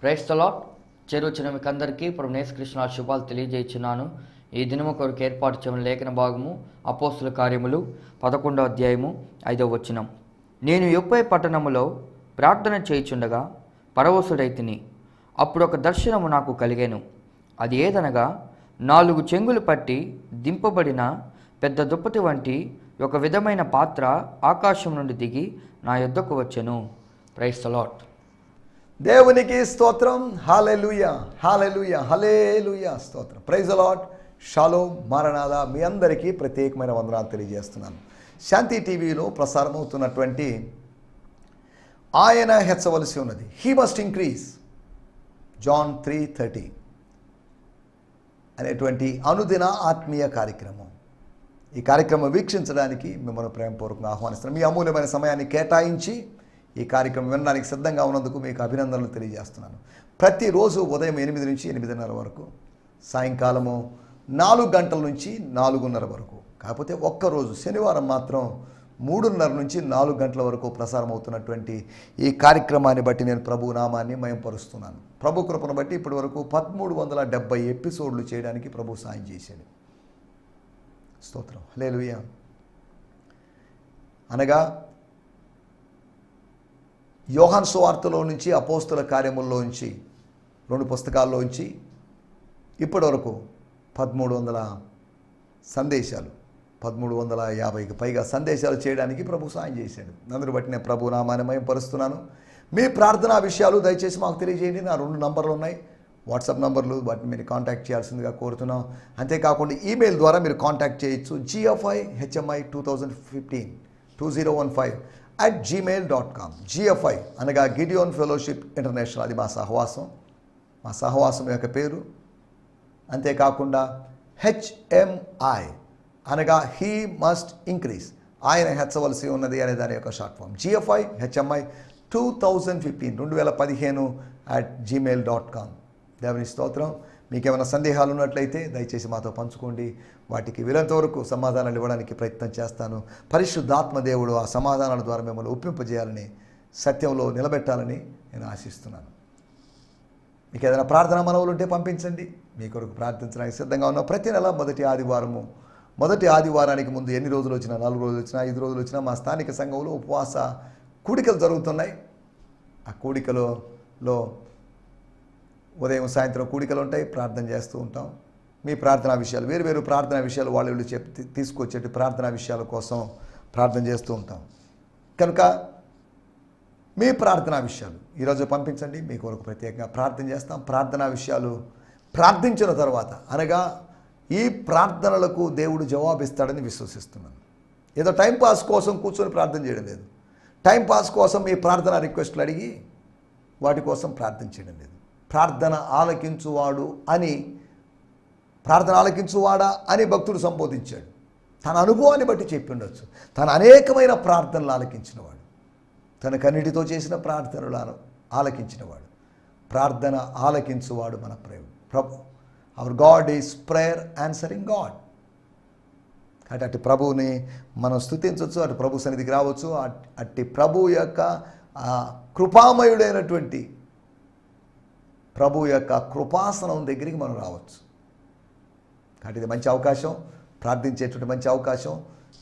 Praise the lord. చేరువచ్చిన మీకు అందరికీ ప్రభు యేసుక్రీస్తు శుభాలు తెలియజేయుచున్నాను. ఈ దినము కొరకు ఏర్పాటు చేయడం లేఖన భాగము అపోస్తుల కార్యములు 11వ అధ్యాయము 5వ వచనం. నేను యొప్పే పట్టణములో ప్రార్థన చేయుచుండగా పరవశుడైతిని. అప్పుడు ఒక దర్శనము నాకు కలిగెను. అది ఏదనగా 4 చెంగులు పట్టి దింపబడిన పెద్ద దుప్పటి వంటి ఒక విధమైన పాత్ర ఆకాశం నుండి దిగి నా యొద్దకు వచ్చెను. Praise the Lord. దేవునికి స్తోత్రం. హల్లెలూయా, హల్లెలూయా, హల్లెలూయా, స్తోత్రం. Praise the Lord. షాలోమ్, మారనాథా. మీ అందరికీ ప్రత్యేకమైన వందనాలు తెలియజేస్తున్నాను. శాంతి టీవీలో ప్రసారమవుతున్నటువంటి ఆయన హెచ్చవలసి ఉన్నది, హీ మస్ట్ ఇంక్రీజ్, జాన్ 3:30 అనేటువంటి అనుదిన ఆత్మీయ కార్యక్రమం. ఈ కార్యక్రమం వీక్షించడానికి మిమ్మల్ని ప్రేమపూర్వకంగా ఆహ్వానిస్తున్నాను. మీ అమూల్యమైన సమయాన్ని కేటాయించి ఈ కార్యక్రమం వినడానికి సిద్ధంగా ఉన్నందుకు మీకు అభినందనలు తెలియజేస్తున్నాను. ప్రతిరోజు ఉదయం 8 నుంచి 8:30 వరకు, సాయంకాలము 4 గంటల నుంచి 4:30 వరకు. కాకపోతే ఒక్కరోజు శనివారం మాత్రం 3:30 నుంచి 4 గంటల వరకు ప్రసారం అవుతున్నటువంటి ఈ కార్యక్రమాన్ని బట్టి నేను ప్రభు నామాన్ని మహిమపరుస్తున్నాను. ప్రభు కృపను బట్టి ఇప్పటి వరకు 1370 ఎపిసోడ్లు చేయడానికి ప్రభు సాయం చేశాడు. స్తోత్రం, హల్లెలూయా. అనగా యోహాను సువార్తలో నుంచి, అపోస్తుల కార్యముల్లోంచి, 2 పుస్తకాల్లోంచి ఇప్పటి వరకు 1300 సందేశాలు, 1350కి పైగా సందేశాలు చేయడానికి ప్రభు సాయం చేశాడు. అందును బట్టి నేను ప్రభు నామాన్ని మహిమపరుస్తున్నాను. మీ ప్రార్థనా విషయాలు దయచేసి మాకు తెలియజేయండి. నా 2 నంబర్లు ఉన్నాయి, వాట్సాప్ నంబర్లు. వాటిని మీరు కాంటాక్ట్ చేయాల్సిందిగా కోరుతున్నాం. అంతేకాకుండా ఈమెయిల్ ద్వారా మీరు కాంటాక్ట్ చేయొచ్చు. gfi@2015 GFI అనగా గిడియోన్ ఫెలోషిప్ ఇంటర్నేషనల్, అది మా సహవాసం యొక్క పేరు. అంతేకాకుండా HMI అనగా హీ మస్ట్ ఇంక్రీజ్, ఆయన హెచ్చవలసి ఉన్నది అనే దాని యొక్క short form. GFI HMI 2015 @gmail.com. దేవుని స్తోత్రం. మీకేమైనా సందేహాలు ఉన్నట్లయితే దయచేసి మాతో పంచుకోండి. వాటికి వీలంత వరకు సమాధానాలు ఇవ్వడానికి ప్రయత్నం చేస్తాను. పరిశుద్ధాత్మ దేవుడు ఆ సమాధానాల ద్వారా మిమ్మల్ని ఒప్పింపజేయాలని, సత్యంలో నిలబెట్టాలని నేను ఆశిస్తున్నాను. మీకు ఏదైనా ప్రార్థన మనవులు ఉంటే పంపించండి. మీ కొరకు ప్రార్థించడానికి సిద్ధంగా ఉన్నాం. ప్రతి నెల మొదటి ఆదివారానికి ముందు ఎన్ని రోజులు వచ్చినా, 4 రోజులు వచ్చినా, 5 రోజులు వచ్చినా మా స్థానిక సంఘంలో ఉపవాస కూడికలు జరుగుతున్నాయి. ఆ కూడికలో ఉదయం సాయంత్రం కూడికలు ఉంటాయి, ప్రార్థన చేస్తూ ఉంటాం. మీ ప్రార్థనా విషయాలు, వేరు ప్రార్థనా విషయాలు వాళ్ళు తీసుకొచ్చేటి ప్రార్థనా విషయాల కోసం ప్రార్థన చేస్తూ ఉంటాం. కనుక మీ ప్రార్థనా విషయాలు ఈరోజు పంపించండి. మీ కొరకు ప్రత్యేకంగా ప్రార్థన చేస్తాం. ప్రార్థనా విషయాలు ప్రార్థించిన తర్వాత, అనగా ఈ ప్రార్థనలకు దేవుడు జవాబిస్తాడని విశ్వసిస్తున్నాను. ఏదో టైంపాస్ కోసం కూర్చొని ప్రార్థన చేయడం లేదు. టైంపాస్ కోసం మీ ప్రార్థనా రిక్వెస్ట్లు అడిగి వాటి కోసం ప్రార్థన చేయడం లేదు. ప్రార్థన ఆలకించువాడా అని భక్తుడు సంబోధించాడు. తన అనుభవాన్ని బట్టి చెప్పి ఉండొచ్చు. తన అనేకమైన ప్రార్థనలు ఆలకించినవాడు, తన కన్నిటితో చేసిన ప్రార్థనలు ఆలకించినవాడు. ప్రార్థన ఆలకించువాడు మన ప్రభు. Our God is prayer answering God. కాబట్టి అట్టి ప్రభువుని మనం స్తుతించవచ్చు, అటు ప్రభు సన్నిధికి రావచ్చు. అట్టి ప్రభు యొక్క కృపామయుడైనటువంటి ప్రభు యొక్క కృపాసనం దగ్గరికి మనం రావచ్చు. కాబట్టి ఇది మంచి అవకాశం, ప్రార్థించేటువంటి మంచి అవకాశం.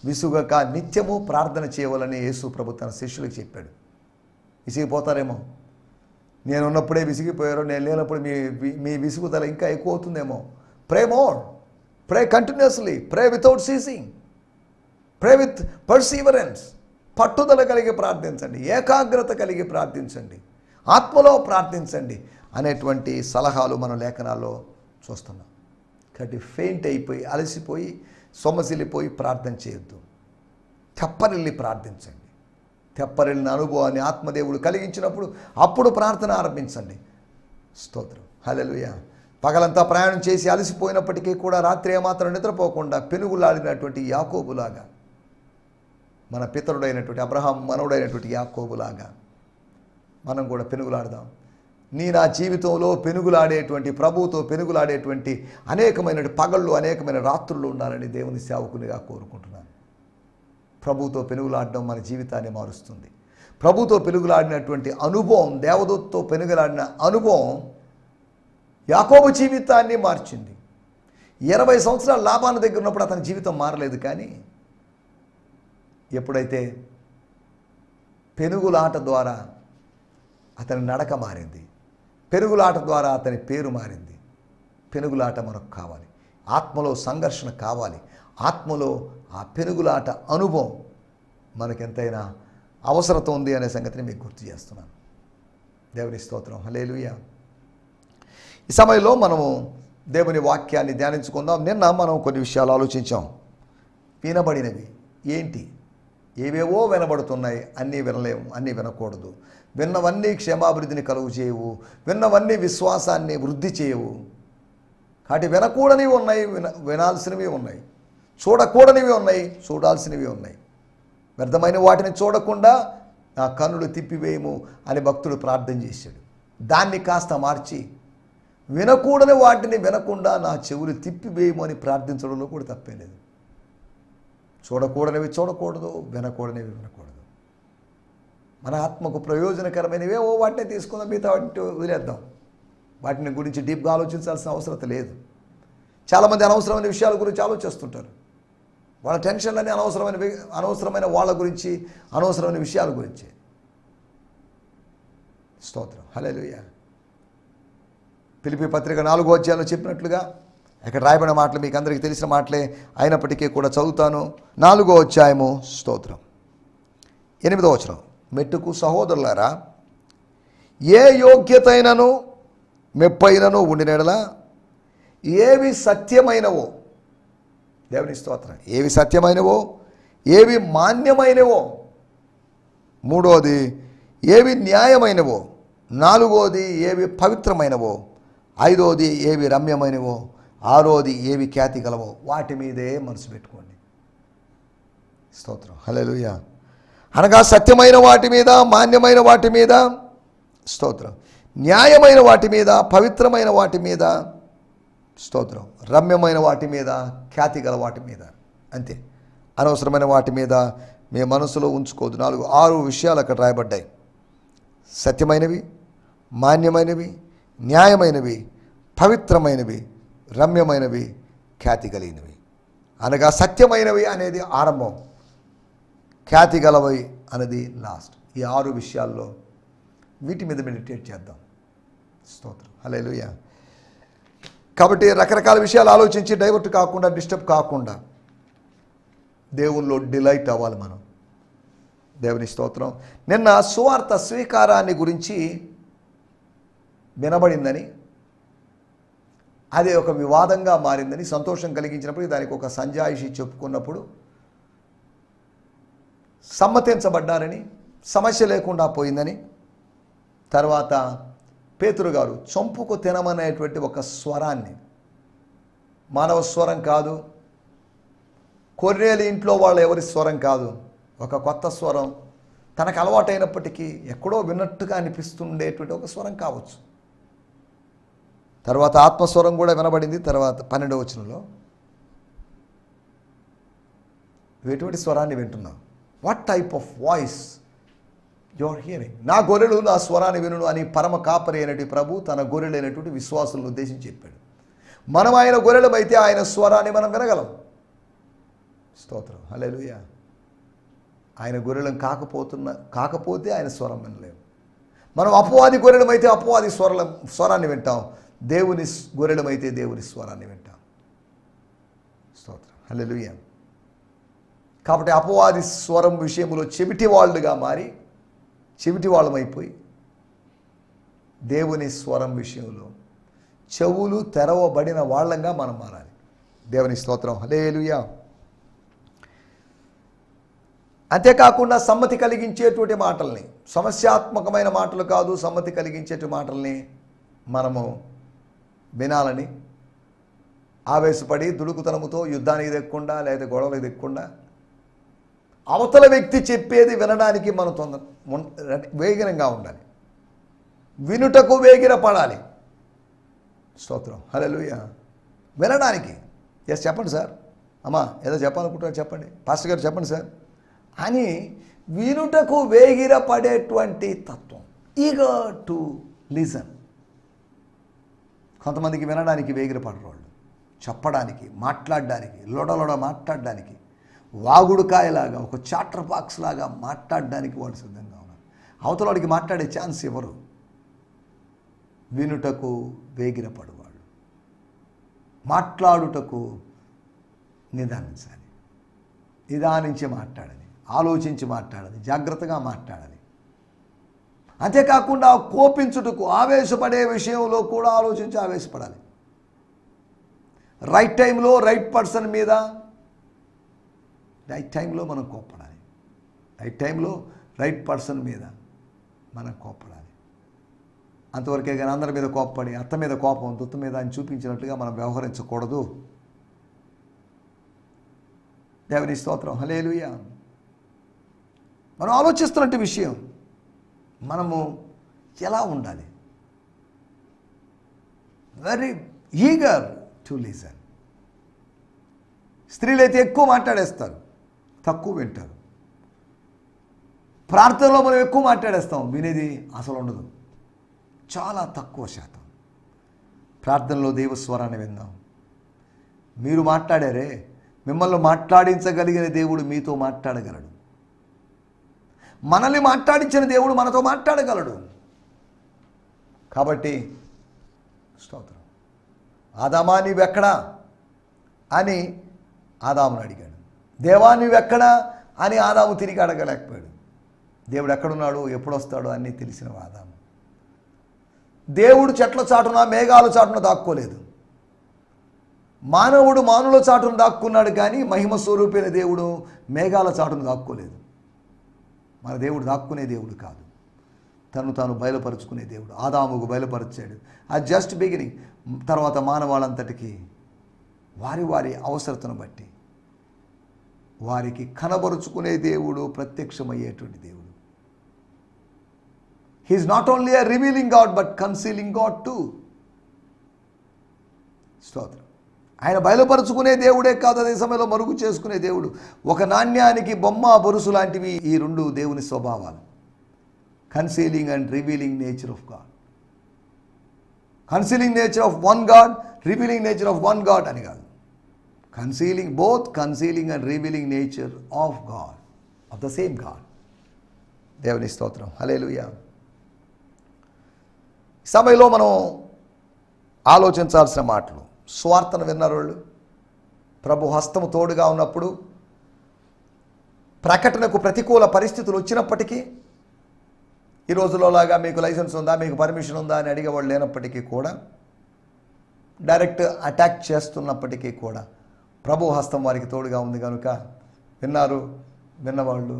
విసుగక నిత్యము ప్రార్థన చేయవాలని యేసు ప్రభు తన శిష్యులకు చెప్పాడు. విసిగిపోతారేమో, నేను ఉన్నప్పుడే విసిగిపోయారో, నేను లేనప్పుడు మీ విసుగుదల ఇంకా ఎక్కువ అవుతుందేమో. Pray more, pray continuously, pray without ceasing, pray with perseverance. పట్టుదల కలిగి ప్రార్థించండి, ఏకాగ్రత కలిగి ప్రార్థించండి, ఆత్మలో ప్రార్థించండి అనేటువంటి సలహాలు మనం లేఖనాల్లో చూస్తున్నాం. కాబట్టి ఫెయింట్ అయిపోయి, అలసిపోయి, సొమ్మసిల్లిపోయి ప్రార్థన చేయొద్దు. తెప్పరిల్లి ప్రార్థించండి. తెప్పరిల్లిన అనుభవాన్ని ఆత్మదేవుడు కలిగించినప్పుడు అప్పుడు ప్రార్థన ఆరంభించండి. స్తోత్రం, హల్లెలూయా. పగలంతా ప్రయాణం చేసి అలసిపోయినప్పటికీ కూడా రాత్రి ఏమాత్రం నిద్రపోకుండా పెనుగులాడినటువంటి యాకోబులాగా, మన పితరుడైనటువంటి అబ్రహాం మనవుడైనటువంటి యాకోబులాగా మనం కూడా పెనుగులాడదాం. నా జీవితంలో పెనుగులాడేటువంటి, ప్రభువుతో పెనుగులాడేటువంటి అనేకమైన పగళ్ళు, అనేకమైన రాత్రులు ఉండాలని దేవుని సేవకునిగా కోరుకుంటున్నాను. ప్రభువుతో పెనుగులాడడం మన జీవితాన్ని మారుస్తుంది. ప్రభుతో పెనుగులాడినటువంటి అనుభవం, దేవదూతతో పెనుగులాడిన అనుభవం యాకోబు జీవితాన్ని మార్చింది. 20 సంవత్సరాల లాభాన్ని దగ్గర ఉన్నప్పుడు అతని జీవితం మారలేదు. కానీ ఎప్పుడైతే పెనుగులాట ద్వారా అతని నడక మారింది, పెనుగులాట ద్వారా అతని పేరు మారింది. పెనుగులాట మనకు కావాలి, ఆత్మలో సంఘర్షణ కావాలి, ఆత్మలో ఆ పెనుగులాట అనుభవం మనకెంతైనా అవసరత ఉంది అనే సంగతిని మీకు గుర్తు చేస్తున్నాను. దేవుని స్తోత్రం, హల్లెలూయా. ఈ సమయంలో మనము దేవుని వాక్యాన్ని ధ్యానించుకుందాం. నిన్న మనం కొన్ని విషయాలు ఆలోచించాం. వినబడినవి ఏంటి? ఏవేవో వినబడుతున్నాయి, అన్నీ వినలేము, అన్నీ వినకూడదు. విన్నవన్నీ క్షేమాభివృద్ధిని కలుగు చేయవు, విన్నవన్నీ విశ్వాసాన్ని వృద్ధి చేయవు. కాబట్టి వినకూడనివి ఉన్నాయి, వినాల్సినవి ఉన్నాయి, చూడకూడనివి ఉన్నాయి, చూడాల్సినవి ఉన్నాయి. వ్యర్థమైన వాటిని చూడకుండా నా కన్నులు తిప్పివేయము అని భక్తుడు ప్రార్థన చేశాడు. దాన్ని కాస్త మార్చి వినకూడని వాటిని వినకుండా నా చెవులు తిప్పివేయము అని ప్రార్థించడంలో కూడా తప్పేం లేదు. చూడకూడనివి చూడకూడదు, వినకూడనివి వినకూడదు. మన ఆత్మకు ప్రయోజనకరమైనవి ఏవో వాటిని తీసుకుందాం, మిగతా వాటిని వదిలేద్దాం. వాటిని గురించి డీప్గా ఆలోచించాల్సిన అవసరం లేదు. చాలామంది అనవసరమైన విషయాల గురించి ఆలోచిస్తుంటారు. వాళ్ళ టెన్షన్లన్నీ అనవసరమైన వాళ్ళ గురించి, అనవసరమైన విషయాల గురించి. స్తోత్రం, హల్లెలూయా. ఫిలిప్పీ పత్రిక 4వ అధ్యాయంలో చెప్పినట్లుగా ఇక్కడ రాయబడిన మాటలు మీకు అందరికీ తెలిసిన మాటలే అయినప్పటికీ కూడా చదువుతాను. 4వ అధ్యాయము, స్తోత్రం, 8వ వచనం. మెట్టుకు సహోదరులారా, ఏ యోగ్యతైనను మెప్పైనను ఉండినడలా ఏవి సత్యమైనవో, దేవుని స్తోత్రం, ఏవి సత్యమైనవో, ఏవి మాన్యమైనవో, 3వది ఏవి న్యాయమైనవో, 4వది ఏవి పవిత్రమైనవో, 5వది ఏవి రమ్యమైనవో, 6వది ఏవి ఖ్యాతి గలవో వాటి మీదే మనసు పెట్టుకోండి. స్తోత్రం, హల్లెలూయా. అనగా సత్యమైన వాటి మీద, మాన్యమైన వాటి మీద, స్తోత్రం, న్యాయమైన వాటి మీద, పవిత్రమైన వాటి మీద, స్తోత్రం, రమ్యమైన వాటి మీద, ఖ్యాతి గల వాటి మీద. అంతే, అనవసరమైన వాటి మీద మీ మనసులో ఉంచుకోదు. 6 విషయాలు అక్కడ రాయబడ్డాయి. సత్యమైనవి, మాన్యమైనవి, న్యాయమైనవి, పవిత్రమైనవి, రమ్యమైనవి, ఖ్యాతి కలిగినవి. అనగా సత్యమైనవి అనేది ఆరంభం, ఖ్యాతి గలవి అనేది లాస్ట్. ఈ 6 విషయాల్లో వీటి మీద మెడిటేట్ చేద్దాం. స్తోత్రం, హల్లెలూయా. కాబట్టి రకరకాల విషయాలు ఆలోచించి డైవర్ట్ కాకుండా, డిస్టర్బ్ కాకుండా దేవునిలో డిలైట్ అవ్వాలి మనం. దేవుని స్తోత్రం. నిన్న సువార్త స్వీకారాన్ని గురించి వినబడిందని, అది ఒక వివాదంగా మారిందని, సంతోషం కలిగించినప్పుడు దానికి ఒక సంజాయిషి చెప్పుకున్నప్పుడు సమ్మతించబడ్డారని, సమస్య లేకుండా పోయిందని, తర్వాత పేతురు గారు చంపుకు తినమనేటువంటి ఒక స్వరాన్ని, మానవ స్వరం కాదు, కొర్నేలి ఇంట్లో వాళ్ళ ఎవరి స్వరం కాదు, ఒక కొత్త స్వరం, తనకు అలవాటైనప్పటికీ ఎక్కడో విన్నట్టుగా అనిపిస్తుండేటువంటి ఒక స్వరం కావచ్చు. తర్వాత ఆత్మస్వరం కూడా వినబడింది. తర్వాత 12వ వచనంలో ఎటువంటి స్వరాన్ని వింటున్నావు? What type of voice you are hearing? నా గొర్రెలు నా స్వరాన్ని వినును అని పరమ కాపరి అయినటువంటి ప్రభు తన గొర్రెలైనటువంటి విశ్వాసులను ఉద్దేశించి చెప్పాడు. మనం ఆయన గొర్రెలమైతే ఆయన స్వరాన్ని మనం వినగలం. స్తోత్రం, హల్లెలూయా. ఆయన గొర్రెలం కాకపోతే ఆయన స్వరం వినలేము. మనం అపవాది గొర్రెలమైతే అపవాది స్వరాన్ని వింటాం, దేవుని గొర్రెలమైతే దేవుని స్వరాన్ని వింటాం. స్తోత్రం, హల్లెలూయా. కాబట్టి అపవాది స్వరం విషయంలో చెవిటి వాళ్ళుగా మారి, చెవిటి వాళ్ళమైపోయి, దేవుని స్వరం విషయంలో చెవులు తెరవబడిన వాళ్ళంగా మనం మారాలి. దేవుని స్తోత్రం, హల్లెలూయా. అంతేకాకుండా సమ్మతి కలిగించేటువంటి మాటల్ని, సమస్యాత్మకమైన మాటలు కాదు, సమ్మతి కలిగించేటువంటి మాటల్ని మనము వినాలని ఆవేశపడి దుడుకుతనముతో యుద్ధానికి దిక్కకుండా లేదా గొడవలకు దిక్కకుండా అవతల వ్యక్తి చెప్పేది వినడానికి మనం వేగిరంగా ఉండాలి, వినుటకు వేగిరపడాలి. స్తోత్రం, హల్లెలూయా. వినడానికి ఎస్ చెప్పండి సార్, అమ్మా ఏదో చెప్పాలనుకుంటున్నారు చెప్పండి, పాస్టర్ గారు చెప్పండి సార్ అని వినుటకు వేగిరపడేటువంటి తత్వం, ఈగర్ టు లిజన్. కొంతమందికి వినడానికి వేగిరపడరు వాళ్ళు, చెప్పడానికి, మాట్లాడడానికి, లొడలొడ మాట్లాడడానికి, వాగుడుకాయలాగా, ఒక చాటర్ బాక్స్ లాగా మాట్లాడడానికి వాళ్ళు సిద్ధంగా ఉన్నారు. అవతల వాడికి మాట్లాడే ఛాన్స్ ఎవరు? వినుటకు వేగిరపడువాడు. మాట్లాడుటకు నిదానించాలి, నిదానించి మాట్లాడాలి, ఆలోచించి మాట్లాడాలి, జాగ్రత్తగా మాట్లాడాలి. అంతేకాకుండా కోపించుటకు, ఆవేశపడే విషయంలో కూడా ఆలోచించి ఆవేశపడాలి. రైట్ టైంలో రైట్ పర్సన్ మీద రైట్ టైంలో మనం కోప్పడాలి. రైట్ టైంలో రైట్ పర్సన్ మీద మనం కోప్పడాలి. అంతవరకే కానీ అందరి మీద కోప్పడి అత్త మీద కోపం, దుత్త మీద అని చూపించినట్లుగా మనం వ్యవహరించకూడదు. దేవుని స్తోత్రం, హల్లెలూయా. మనం ఆలోచిస్తున్నట్టు విషయం, మనము ఎలా ఉండాలి? Very eager to listen. స్త్రీలైతే ఎక్కువ మాట్లాడేస్తారు, తక్కువ వింటారు. ప్రార్థనలో మనం ఎక్కువ మాట్లాడేస్తాం, వినేది అసలు ఉండదు, చాలా తక్కువ శాతం. ప్రార్థనలో దేవస్వరాన్ని విందాం. మీరు మాట్లాడారే, మిమ్మల్ని మాట్లాడించగలిగిన దేవుడు మీతో మాట్లాడగలడు. మనల్ని మాట్లాడించిన దేవుడు మనతో మాట్లాడగలడు. కాబట్టి స్తోత్రం. ఆదామా నీవెక్కడా అని ఆదామును అడిగాడు. దేవా నీవెక్కడా అని ఆదాము తిరిగి అడగలేకపోయాడు. దేవుడు ఎక్కడున్నాడు, ఎప్పుడు వస్తాడు అన్నీ తెలిసిన ఆదాము. దేవుడు చెట్ల చాటున, మేఘాల చాటున దాక్కోలేదు. మానవుడు మానుల చాటును దాక్కున్నాడు, కానీ మహిమ స్వరూపైన దేవుడు మేఘాల చాటును దాక్కోలేదు. మన దేవుడు దాక్కునే దేవుడు కాదు, తను తాను బయలుపరుచుకునే దేవుడు. ఆదాముకు బయలుపరిచాడు. అది జస్ట్ బిగినింగ్. తర్వాత మానవాళంతటికి వారి వారి అవసరతను బట్టి వారికి కనబరుచుకునే దేవుడు, ప్రత్యక్షమయ్యేటువంటి దేవుడు. He is not only a revealing God but concealing God to. స్తోత్రం. ఆయన బయలుపరుచుకునే దేవుడే కాదు, అదే సమయంలో మరుగు చేసుకునే దేవుడు. ఒక నాణ్యానికి బొమ్మ, బొరుసు లాంటివి ఈ రెండు దేవుని స్వభావాలు. Concealing and revealing nature of God. Concealing nature of one God, revealing nature of one God అని కాదు. Concealing, both concealing and revealing nature of God, of the same God. దేవుని స్తోత్రం, హల్లెలూయా. సభలో మనం ఆలోచించాల్సిన మాటలు. స్వార్థను విన్నారు వాళ్ళు. ప్రభు హస్తము తోడుగా ఉన్నప్పుడు, ప్రకటనకు ప్రతికూల పరిస్థితులు వచ్చినప్పటికీ, ఈ రోజులోలాగా మీకు లైసెన్స్ ఉందా, మీకు పర్మిషన్ ఉందా అని అడిగేవాళ్ళు లేనప్పటికీ కూడా, డైరెక్ట్ అటాక్ చేస్తున్నప్పటికీ కూడా ప్రభు హస్తం వారికి తోడుగా ఉంది కనుక విన్నారు. విన్నవాళ్ళు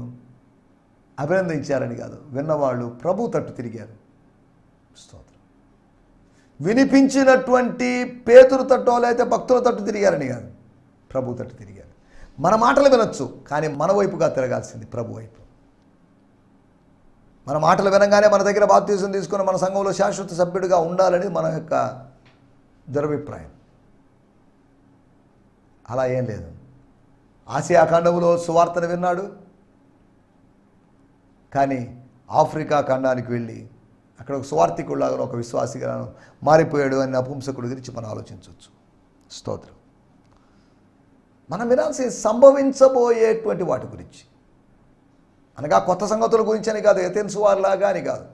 అభినందించారని కాదు, విన్నవాళ్ళు ప్రభు తట్టు తిరిగారు. స్తోత్రం. వినిపించినటువంటి పేతురు తట్టో లేకపోతే భక్తుల తట్టు తిరిగారని కాదు, ప్రభు తట్టు తిరిగారు. మన మాటలు వినొచ్చు, కానీ మన వైపుగా తిరగాల్సింది ప్రభు వైపు. మన మాటలు వినగానే మన దగ్గర బాప్తీసం తీసుకుని మన సంఘంలో శాశ్వత సభ్యుడిగా ఉండాలని మన యొక్క దురభిప్రాయం. అలా ఏం లేదు. ఆసియా ఖండంలో సువార్తను విన్నాడు, కానీ ఆఫ్రికా ఖండానికి వెళ్ళి అక్కడ ఒక సువార్థికుడిలాగా, ఒక విశ్వాసిగా మారిపోయాడు అని నపుంసకుడి గురించి మనం ఆలోచించవచ్చు. స్తోత్రం. మనం వినాల్సి సంభవించబోయేటువంటి వాటి గురించి, అనగా కొత్త సంగతుల గురించి అని కాదు, ఎథెన్స్ వారిలాగా అని కాదు.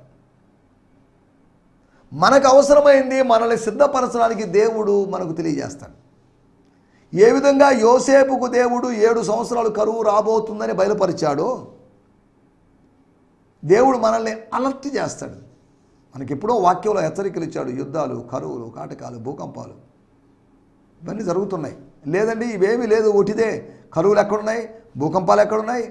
మనకు అవసరమైంది మనల్ని సిద్ధపరచడానికి దేవుడు మనకు తెలియజేస్తాడు. ఏ విధంగా యోసేపుకు దేవుడు 7 సంవత్సరాలు కరువు రాబోతుందని బయలుపరిచాడో, దేవుడు మనల్ని అలర్ట్ చేస్తాడు. మనకెప్పుడో వాక్యంలో హెచ్చరికలు ఇచ్చాడు. యుద్ధాలు, కరువులు, కాటకాలు, భూకంపాలు ఇవన్నీ జరుగుతున్నాయి. లేదండి ఇవేమీ లేదు, ఒటిదే. కరువులు ఎక్కడున్నాయి, భూకంపాలు ఎక్కడున్నాయి,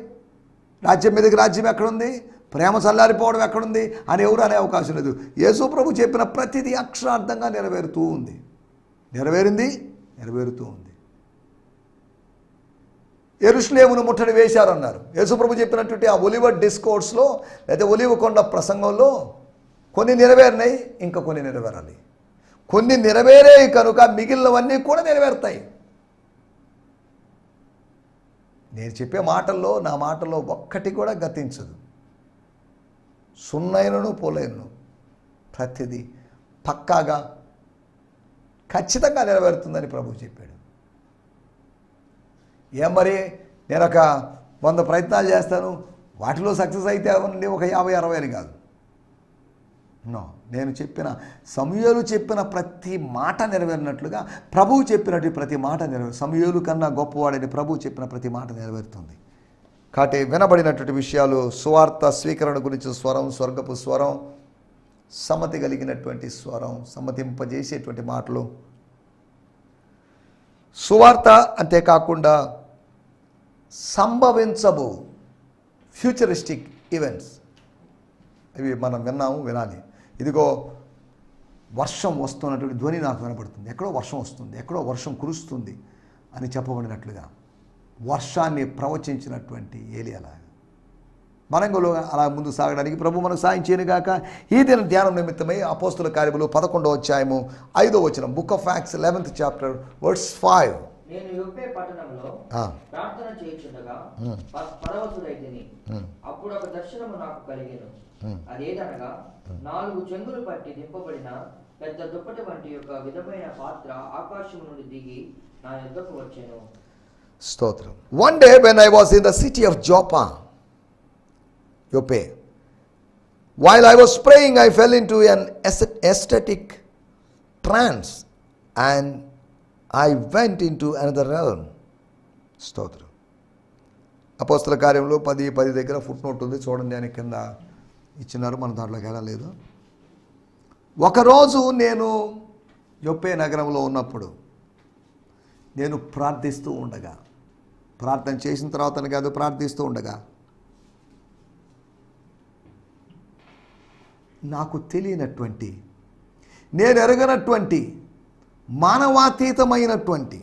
రాజ్యం మీదకి రాజ్యం ఎక్కడుంది, ప్రేమ చల్లారిపోవడం ఎక్కడుంది అని ఎవరు అనే అవకాశం లేదు. యేసు ప్రభు చెప్పిన ప్రతిదీ అక్షరార్థంగా నెరవేరుతూ ఉంది, నెరవేరింది, నెరవేరుతూ ఉంది. యెరూషలేమును ముట్టడి వేశారన్నారు. యేసు ప్రభు చెప్పినటువంటి ఆ ఒలివ డిస్కోర్స్లో లేదా ఒలివ కొండ ప్రసంగంలో కొన్ని నెరవేరినాయి, ఇంకా కొన్ని నెరవేరాలి. కొన్ని నెరవేరాయి కనుక మిగిలినవన్నీ కూడా నెరవేరుతాయి. నేను చెప్పే మాటల్లో నా మాటల్లో ఒక్కటి కూడా గతించదు, సున్నైనను పోలేను, ప్రతిదీ పక్కాగా ఖచ్చితంగా నెరవేరుతుందని ప్రభువు చెప్పాడు. ఏం మరి నేను ఒక 100 ప్రయత్నాలు చేస్తాను, వాటిలో సక్సెస్ అయితే అవ్వండి ఒక 50-60 అని కాదు. నో, నేను చెప్పిన సమూయేలు చెప్పిన ప్రతి మాట నెరవేరినట్లుగా ప్రభువు చెప్పినట్టు ప్రతి మాట సమూయేలు కన్నా గొప్పవాడని ప్రభువు చెప్పిన ప్రతి మాట నెరవేరుతుంది. కాబట్టి వినబడినటువంటి విషయాలు సువార్త స్వీకరణ గురించి స్వరం, స్వర్గపు స్వరం, సమ్మతి కలిగినటువంటి స్వరం, సమ్మతింపజేసేటువంటి మాటలు, సువార్త అంతేకాకుండా సంభవించబో ఫ్యూచరిస్టిక్ ఈవెంట్స్ ఇవి మనం వినాలి. ఇదిగో వర్షం వస్తున్నటువంటి ధ్వని నాకు వినపడుతుంది, ఎక్కడో వర్షం వస్తుంది, ఎక్కడో వర్షం కురుస్తుంది అని చెప్పబడినట్లుగా వర్షాన్ని ప్రవచించినటువంటి ఏలియాలాగా మనం అలా ముందు సాగడానికి ప్రభు మనకు సాయం చేయనుగాక. ఈ దిన ధ్యానం నిమిత్తమై అపోస్తుల కార్యములు 11వ అధ్యాయము 5వ వచనం, book of acts 11th chapter verse 5. నేను యొప్పే పట్టణంలో ప్రార్థన చేయుచుండగా పరవశుడైతిని. అప్పుడు ఒక దర్శనము నాకు కలిగెను. అదేదనగా 4 చెంగులు పట్టి దింపబడిన పెద్ద దుప్పటి వంటి ఒక విధమైన పాత్ర ఆకాశం నుండి దిగి నా యొద్దకు వచ్చెను. స్తోత్రం. One day when I was in the city of Joppa, Joppe, while I was praying, I fell into an ecstatic trance and I went into another realm. స్తోత్రం. అపోస్తల కార్యంలో 10:10 దగ్గర ఫుట్ నోట్ ఉంది, చూడండి, అని కింద ఇచ్చినారు, మనం దాంట్లోకి వెళ్ళలేదు. ఒకరోజు నేను యొప్పే నగరంలో ఉన్నప్పుడు నేను ప్రార్థిస్తూ ఉండగా, ప్రార్థన చేసిన తర్వాత కాదు, ప్రార్థిస్తూ ఉండగా నాకు తెలియనటువంటి, నేను ఎరగనటువంటి, మానవాతీతమైనటువంటి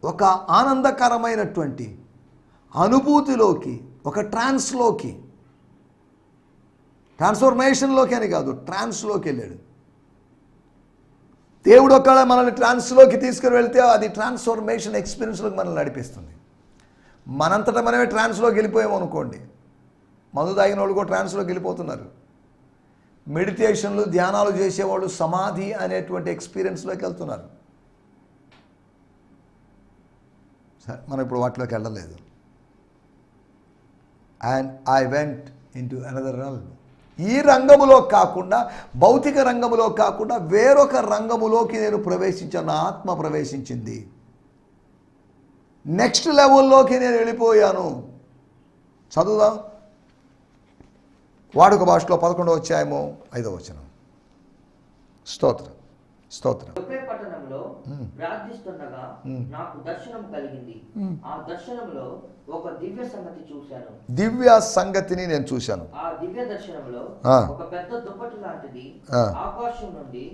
ఒక ఆనందకరమైనటువంటి అనుభూతిలోకి, ఒక ట్రాన్స్లోకి, ట్రాన్స్ఫర్మేషన్లోకి అని కాదు, ట్రాన్స్లోకి వెళ్ళాడు. దేవుడు ఒకవేళ మనల్ని ట్రాన్స్లోకి తీసుకుని వెళ్తే అది ట్రాన్స్ఫర్మేషన్ ఎక్స్పీరియన్స్లోకి మనల్ని నడిపిస్తుంది. మనంతటా మనమే ట్రాన్స్లోకి వెళ్ళిపోయాము అనుకోండి, మందు తాగిన వాళ్ళు కూడా ట్రాన్స్లోకి వెళ్ళిపోతున్నారు. మెడిటేషన్లు, ధ్యానాలు చేసేవాళ్ళు సమాధి అనేటువంటి ఎక్స్పీరియన్స్లోకి వెళ్తున్నారు. సరే, మనం ఇప్పుడు వాటిలోకి వెళ్ళలేదు. And I went into another realm. ఈ రంగములో కాకుండా, భౌతిక రంగములో కాకుండా వేరొక రంగములోకి నేను ప్రవేశించాను, నా ఆత్మ ప్రవేశించింది. నెక్స్ట్ లెవెల్లోకి నేను వెళ్ళిపోయాను. చదువుదాం. వాడుక భాషలో 11వ అధ్యాయము 5వ వచనం. స్తోత్రం, స్తోత్రం. యొప్పే పట్టణంలో ప్రార్థిస్తుండగా నాకు దర్శనం కలిగింది. ఆ దర్శనంలో ఒక దివ్య సంగతి చూశాను. దివ్య సంగతిని నేను చూశాను. ఆ దివ్య దర్శనంలో ఒక పెద్ద దుప్పటి లాంటిది ఆకాశం నుండి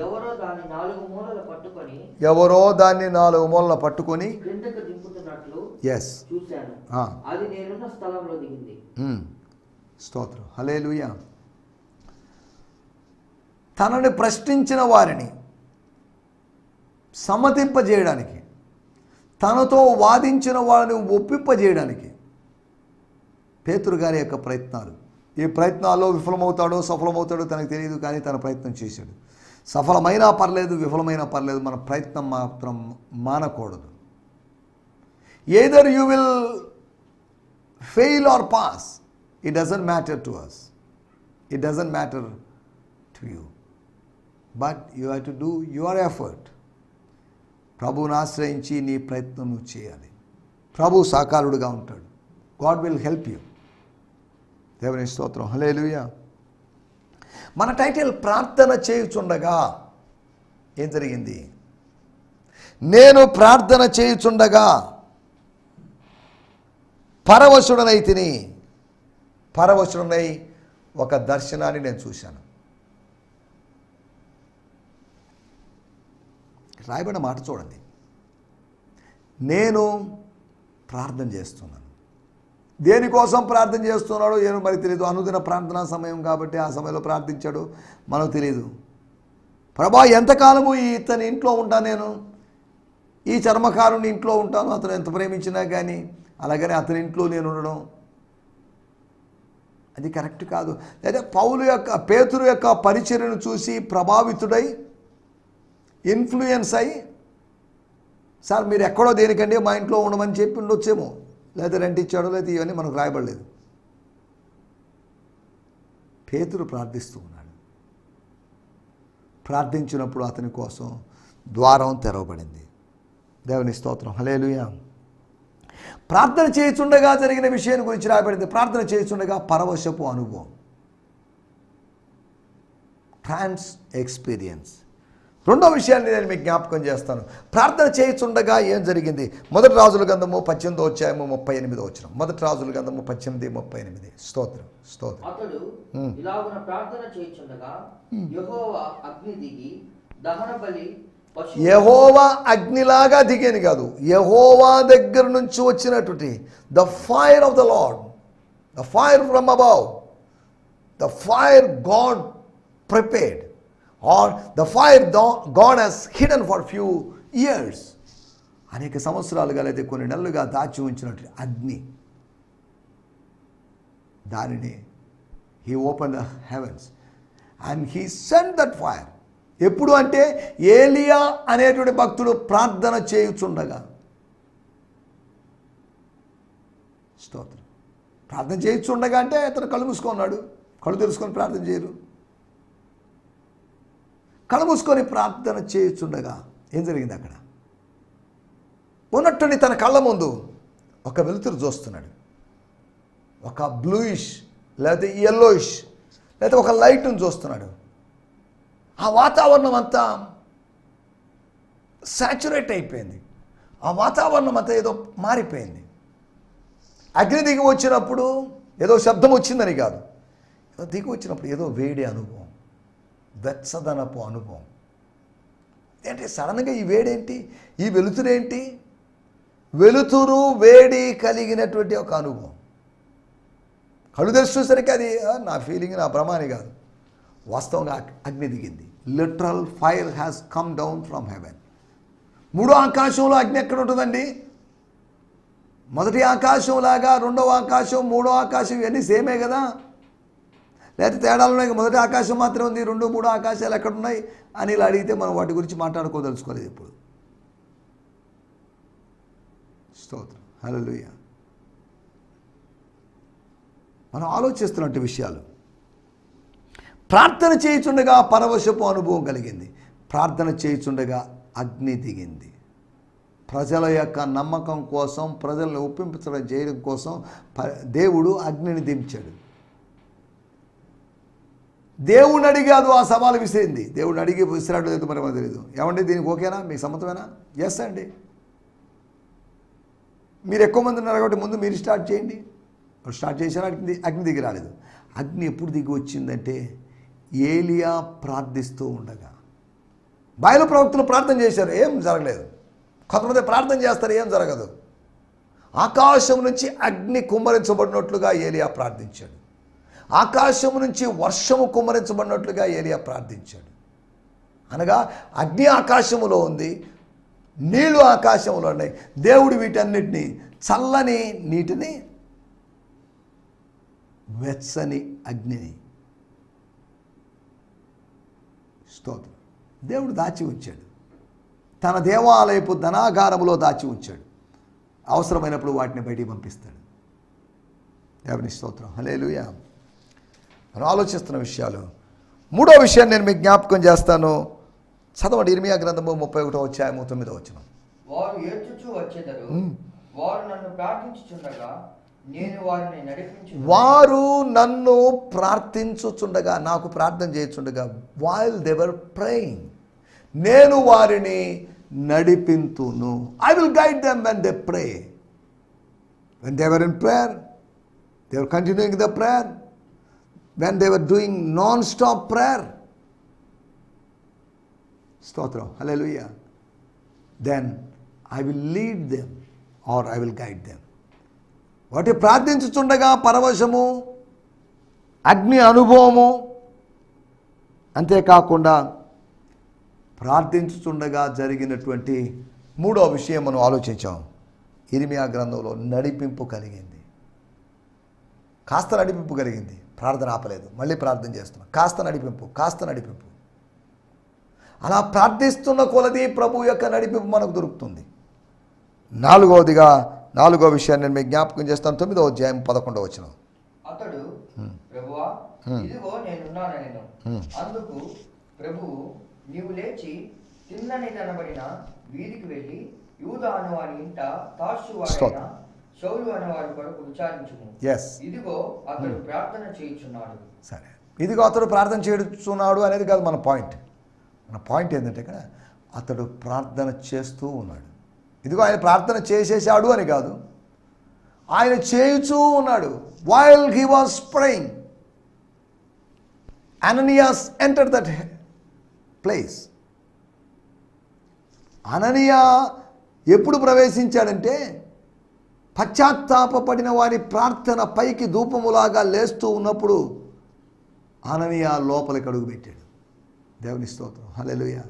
ఎవరో దాన్ని 4 మూలలు పట్టుకొని క్రిందకు దింపుతున్నట్లు చూశాను. అది నేనున్న స్థలంలో దిగింది. స్తోత్రం, హల్లెలూయా. తనని ప్రశ్నించిన వారిని సమ్మతింపజేయడానికి, తనతో వాదించిన వారిని ఒప్పింపజేయడానికి పేతురు గారి యొక్క ప్రయత్నాలు. ఈ ప్రయత్నాల్లో విఫలమవుతాడో సఫలమవుతాడో తనకు తెలియదు, కానీ తన ప్రయత్నం చేశాడు. సఫలమైనా పర్లేదు, విఫలమైనా పర్లేదు, మన ప్రయత్నం మాత్రం మానకూడదు. Either you will fail or pass. It doesn't matter to us. It doesn't matter to you. But you have to do your effort. ప్రభువుని ఆశ్రయించి నీ ప్రయత్నం నువ్వు చేయాలి. ప్రభు సాకారుడుగా ఉంటాడు. God will help you. దేవుని స్తోత్రం, హల్లెలూయా. మన టైటిల్ ప్రార్థన చేయుచుండగా ఏం జరిగింది? నేను ప్రార్థన చేయుచుండగా పరవశుడనై ఒక దర్శనాన్ని నేను చూశాను. రాయబడిన మాట చూడండి. నేను ప్రార్థన చేస్తున్నాను. దేనికోసం ప్రార్థన చేస్తున్నాడో ఏమో మరి తెలియదు. అనుదిన ప్రార్థనా సమయం కాబట్టి ఆ సమయంలో ప్రార్థించాడు, మనకు తెలియదు. ప్రభా, ఎంతకాలము ఇతని ఇంట్లో ఉంటాను నేను? ఈ చర్మకారుని ఇంట్లో ఉంటాను, అతను ఎంత ప్రేమించినా కానీ, అలాగనే అతని ఇంట్లో నేను ఉండడం అది కరెక్ట్ కాదు. లేదా పేతురు యొక్క పరిచర్యను చూసి ప్రభావితుడై ఇన్ఫ్లుయెన్స్ అయి, సార్ మీరు ఎక్కడో దేనికండి మా ఇంట్లో ఉండమని చెప్పి ఉండొచ్చేమో, లేదా రెంట్ ఇచ్చాడో లేదా ఇవన్నీ మనకు రాయబడలేదు. పేతురు ప్రార్థిస్తూ ఉన్నాడు. ప్రార్థించినప్పుడు అతని కోసం ద్వారం తెరవబడింది. దేవుని స్తోత్రం, హల్లెలూయా. ప్రార్థన చేయుచుండగా జరిగిన విషయాన్ని గురించి రాయబడింది. ప్రార్థన చేయుచుండగా పరవశపు అనుభవం, ట్రాన్స్ ఎక్స్పీరియన్స్. రెండో విషయాన్ని నేను మీకు జ్ఞాపకం చేస్తాను. ప్రార్థన చేయుచుండగా ఏం జరిగింది? మొదటి రాజుల గ్రంథము 18వ అధ్యాయము 38వ వచనం. మొదటి రాజుల గ్రంథము 18:38. స్తోత్రం, స్తోత్రం. అతడు ఇలాగున ప్రార్థన చేయుచుండగా యెహోవా అగ్ని దిగి దహన బలి, యెహోవా అగ్నిలాగా దిగేని కాదు, యెహోవా దగ్గర నుంచి వచ్చినటువంటి the fire of the Lord, the fire from above, the fire God prepared, or the fire God has hidden for few years. అనేక సంవత్సరాలుగా లేదా కొన్ని నెలలుగా దాచి ఉంచినట్టు అగ్ని, దానిని he open the heavens and he send that fire. ఎప్పుడు అంటే ఏలియా అనేటువంటి భక్తుడు ప్రార్థన చేయుచుండగా. స్తోత్రం. ప్రార్థన చేయుచుండగా అంటే అతను కళ్ళు మూసుకున్నాడు. కళ్ళు తెరుచుకొని ప్రార్థన చేయరు. కళ్ళు మూసుకొని ప్రార్థన చేయుచుండగా ఏం జరిగింది? అక్కడ ఉన్నట్టుండి తన కళ్ళ ముందు ఒక వెలుతురు చూస్తున్నాడు. ఒక బ్లూయిష్ లేదా యెల్లోయిష్ లేదా ఒక లైట్ను చూస్తున్నాడు. ఆ వాతావరణం అంతా సాచురేట్ అయిపోయింది. ఆ వాతావరణం అంతా ఏదో మారిపోయింది. అగ్ని దిగి వచ్చినప్పుడు ఏదో శబ్దం వచ్చిందని కాదు, ఏదో దిగి వచ్చినప్పుడు ఏదో వేడి అనుభవం, వెచ్చదనపు అనుభవం. ఏంటి సడన్గా ఈ వేడేంటి, ఈ వెలుతురేంటి? వెలుతురు వేడి కలిగినటువంటి ఒక అనుభవం. కళ్ళు తెరిచి చూసరికి అది నా ఫీలింగ్, నా భ్రమాని కాదు, వాస్తవంగా అగ్ని దిగింది. Literal fire has come down from heaven. మూడో ఆకాశంలో అగ్ని ఎక్కడ ఉంటుందండి? మొదటి ఆకాశం లాగా రెండవ ఆకాశం, మూడో ఆకాశం ఇవన్నీ సేమే కదా? లేకపోతే తేడాలు ఉన్నాయి? మొదటి ఆకాశం మాత్రమే ఉంది, 2, 3 ఆకాశాలు ఎక్కడున్నాయి అని ఇలా అడిగితే మనం వాటి గురించి మాట్లాడుకోదలుచుకోలేదు ఇప్పుడు. స్తోత్రం, హల్లెలూయా. మనం ఆలోచిస్తున్నట్టు విషయాలు. ప్రార్థన చేయుచుండగా పరవశపు అనుభవం కలిగింది. ప్రార్థన చేయుచుండగా అగ్ని దిగింది. ప్రజల యొక్క నమ్మకం కోసం, ప్రజలను ఒప్పించడం చేయడం కోసం దేవుడు అగ్నిని దించాడు. దేవుడిని అడిగాదు, ఆ సవాలు విసిరింది. దేవుడిని అడిగి విసిరాడు లేదు మరి మనకు తెలియదు. ఏమండి దీనికి ఓకేనా, మీకు సమ్మతమేనా? ఎస్ అండి. మీరు ఎక్కువ మంది ఉన్నారు కాబట్టి ముందు మీరు స్టార్ట్ చేయండి. స్టార్ట్ చేశారు, అగ్ని దిగి రాలేదు. అగ్ని ఎప్పుడు దిగి వచ్చిందంటే ఏలియా ప్రార్థిస్తూ ఉండగా. బయలు ప్రవక్తలు ప్రార్థన చేశారు, ఏం జరగలేదు. కొంతమంది ప్రార్థన చేస్తారు, ఏం జరగదు. ఆకాశం నుంచి అగ్ని కుమ్మరించబడినట్లుగా ఏలియా ప్రార్థించాడు. ఆకాశం నుంచి వర్షము కుమ్మరించబడినట్లుగా ఏలియా ప్రార్థించాడు. అనగా అగ్ని ఆకాశములో ఉంది, నీళ్లు ఆకాశంలో ఉన్నాయి. దేవుడు వీటన్నిటినీ, చల్లని నీటిని, వెచ్చని అగ్నిని, స్తోత్రం, దేవుడు దాచి ఉంచాడు. తన దేవాలయపు ధనాగారములో దాచి ఉంచాడు. అవసరమైనప్పుడు వాటిని బయటికి పంపిస్తాడు. దేవుని స్తోత్రం, హల్లెలూయా. మనం ఆలోచిస్తున్న విషయాలు. మూడో విషయాన్ని నేను మీకు జ్ఞాపకం చేస్తాను. చదవండి, ఇర్మియా గ్రంథము 31వ అధ్యాయము 9వ వచనం. వారు ఏడ్చుచూ వచ్చెదరు, వారు నన్ను ప్రార్థించుచుండగా నేను వారిని నడిపించు. వారు నన్ను ప్రార్థించుచుండగా, నాకు ప్రార్థన చేయుచుండగా, while they were praying, నేను వారిని నడిపింతును. I will guide them when they pray. When they were in prayer, they were continuing the prayer. When they were doing non-stop prayer, స్తోత్రం, హల్లెలూయా, then I will lead them or I will guide them. వాటి ప్రార్థించుచుండగా పరవశము, అగ్ని అనుభవము, అంతేకాకుండా ప్రార్థించుచుండగా జరిగినటువంటి మూడో విషయం మనం ఆలోచించాం. ఇర్మియా గ్రంథంలో నడిపింపు కలిగింది. కాస్త నడిపింపు కలిగింది. ప్రార్థన ఆపలేదు, మళ్ళీ ప్రార్థన చేస్తున్నాం. కాస్త నడిపింపు. అలా ప్రార్థిస్తున్న కొలది ప్రభు యొక్క నడిపింపు మనకు దొరుకుతుంది. నాలుగో విషయాన్ని నేను మీకు జ్ఞాపకం చేస్తాను. 9వ అధ్యాయం 11వ వచనం. అతడు, ప్రభువా, ఇదిగో నేనున్నానెను. అందుకు ప్రభువు, నీవు లేచి తిన్నని అనబడిన వీధికి వెళ్ళి యూదా అనువాని ఇంట తార్సు వాడైన శౌలు అనేవాడి కొరకు విచారించుము. ఇదిగో అతడు ప్రార్థన చేయుచున్నాడు. సరే, ఇదిగో అతడు ప్రార్థన చేయుచున్నాడు అనేది కాదు మన పాయింట్. మన పాయింట్ ఏంటంటే ఇక్కడ అతడు ప్రార్థన చేస్తూ ఉన్నాడు. ఇదిగో ఆయన ప్రార్థన చేసేసాడు అని కాదు, ఆయన చేయుచూ ఉన్నాడు. While he was praying, Ananias entered that place. అననీయా ఎప్పుడు ప్రవేశించాడంటే, పశ్చాత్తాపడిన వారి ప్రార్థన పైకి ధూపములాగా లేస్తూ ఉన్నప్పుడు అననీయా లోపలికి అడుగుపెట్టాడు. దేవుని స్తోత్రం, హల్లెలూయా.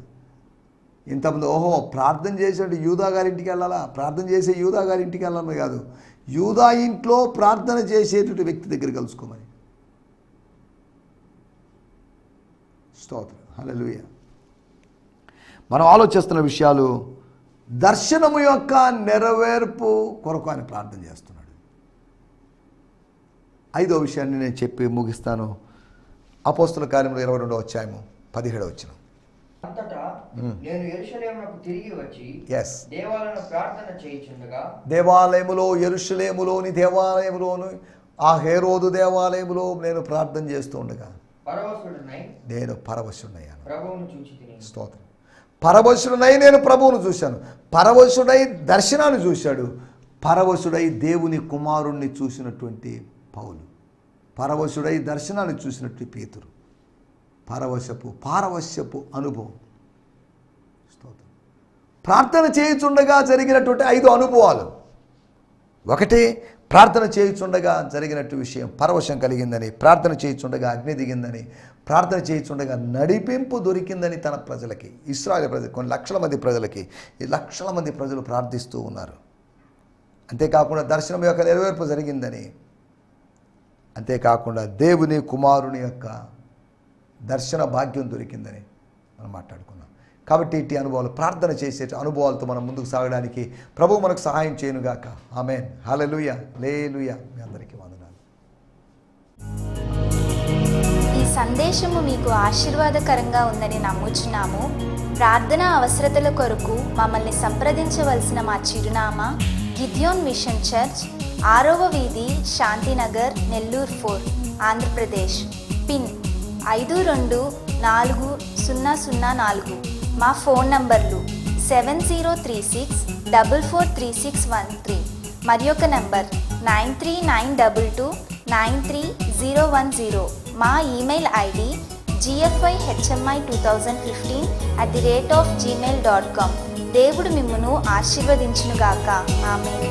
ఇంతమంది ప్రార్థన చేసేటి యూదా గారింటికి వెళ్ళాలా, ప్రార్థన చేసే యూదా గారింటికి వెళ్ళాలని కాదు, యూదా ఇంట్లో ప్రార్థన చేసేటువంటి వ్యక్తి దగ్గర కలుసుకోమని. స్తోత్రం, హల్లెలూయా. మనం ఆలోచిస్తున్న విషయాలు దర్శనము యొక్క నెరవేర్పు కొరకు ఆయన ప్రార్థన చేస్తున్నాడు. 5వ విషయాన్ని నేను చెప్పి ముగిస్తాను. అపోస్తుల కార్యములు 22వ అధ్యాయము 17వ వచనం. అంతటా నేను యెరూషలేమునకు తిరిగి వచ్చి దేవాలయంలో ప్రార్థన చేయుచుండగా, యెరూషలేములోని దేవాలయములోను ఆ హేరోదు దేవాలయములో నేను ప్రార్థన చేస్తూ ఉండగా నేను పరవశుడయ్యాను. ప్రభువును చూచితిని. స్తోత్రం. పరవశుడై నేను ప్రభువును చూశాను. పరవశుడై దర్శనాన్ని చూశాడు. పరవశుడై దేవుని కుమారుణ్ణి చూసినటువంటి పౌలు, పరవశుడై దర్శనాన్ని చూసినట్టు పేతురు. పారవశ్యపు అనుభవం. స్తోత్రం. ప్రార్థన చేయుచుండగా జరిగినటువంటి 5 అనుభవాలు. ఒకటి, ప్రార్థన చేయుచుండగా జరిగినట్టు విషయం పరవశం కలిగిందని, ప్రార్థన చేయుచుండగా అగ్ని దిగిందని, ప్రార్థన చేయుచుండగా నడిపింపు దొరికిందని తన ప్రజలకి, ఇశ్రాయేలు ప్రజలు, కొన్ని లక్షల మంది ప్రజలకి, ఈ లక్షల మంది ప్రజలు ప్రార్థిస్తూ ఉన్నారు. అంతేకాకుండా దర్శనం యొక్క నెరవేర్పు జరిగిందని, అంతేకాకుండా దేవుని కుమారుని యొక్క దర్శన భాగ్యం దొరికిందని మనం మాట్లాడుకున్నాం. కాబట్టి ఇట్టి అనుభవాలు, ప్రార్థన చేసే అనుభవాలతో మనం ముందుకు సాగడానికి ప్రభువు మనకు సహాయం చేయనుగాక. ఆమేన్, హల్లెలూయా, హల్లెలూయా. మీ అందరికీ వందనాలు. ఈ సందేశము మీకు ఆశీర్వాదకరంగా ఉందని నమ్ముచున్నాము. ప్రార్థన అవసరతల కొరకు మమ్మల్ని సంప్రదించవలసిన మా చిరునామా గిద్యోన్ మిషన్ చర్చ్, 6వ వీధి, శాంతినగర్, నెల్లూరు 4, ఆంధ్రప్రదేశ్. పిన్ 524004. మా ఫోన్ నంబర్లు 7036443613, మరి ఒక నంబర్ 9392293010. మా ఈమెయిల్ ఐడి gfihmi2015@gmail.com. దేవుడు మిమ్మును ఆశీర్వదించునుగాక. ఆమేన్.